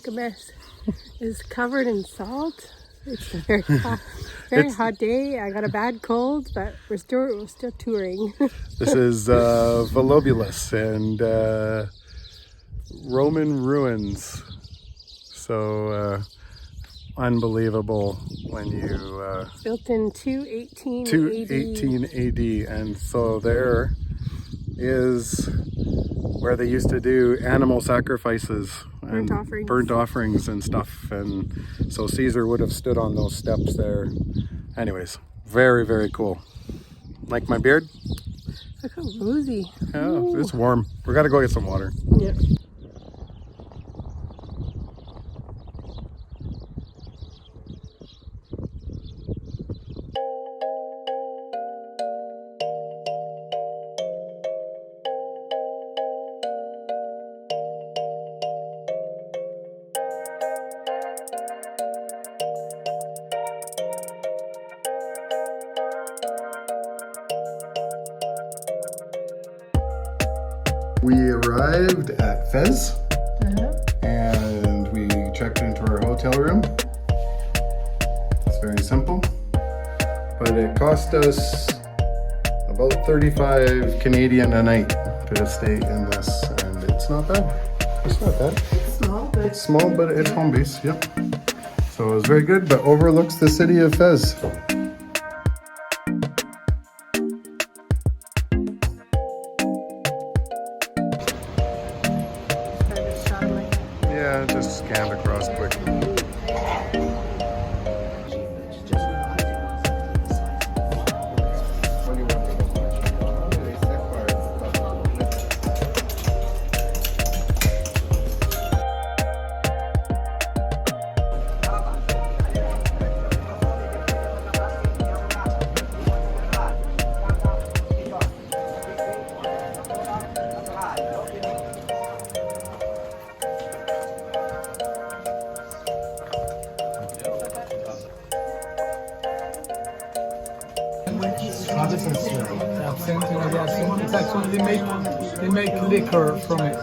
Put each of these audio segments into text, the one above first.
make a mess. It's covered in salt. It's a very hot day. I got a bad cold, but we're still touring. This is Volubilis and Roman ruins. So unbelievable when you built in 218 AD, and so there is where they used to do animal sacrifices and burnt offerings and stuff, and so Caesar would have stood on those steps there. Anyways, very, very cool. Like my beard? Look how rosy. Yeah, ooh. It's warm. We gotta go get some water. Yeah. We arrived at Fes and we checked into our hotel room. It's very simple, but it cost us about 35 Canadian a night to stay in this, and it's not bad. It's not bad. It's small, but it's home base. Yep. So it was very good, but overlooks the city of Fes. Yeah, just scanned across quick. It's actually they make liquor from it.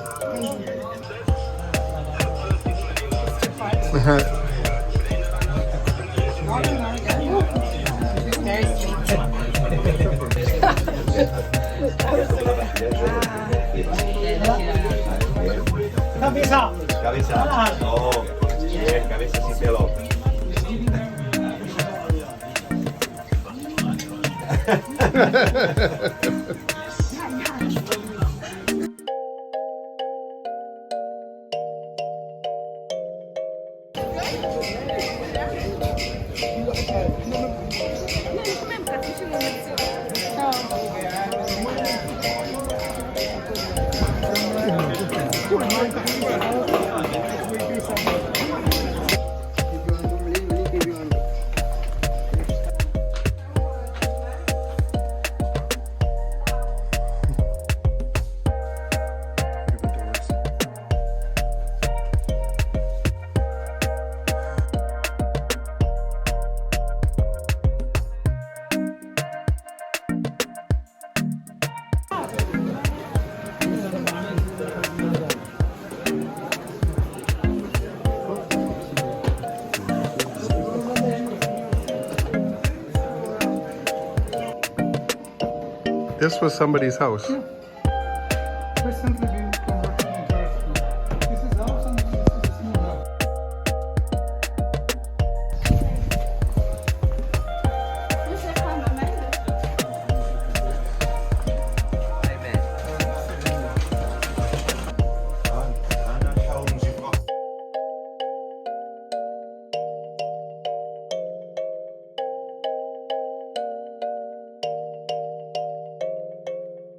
Cabeza. Cabeza. Oh, bien, cabeza sin pelo. This was somebody's house.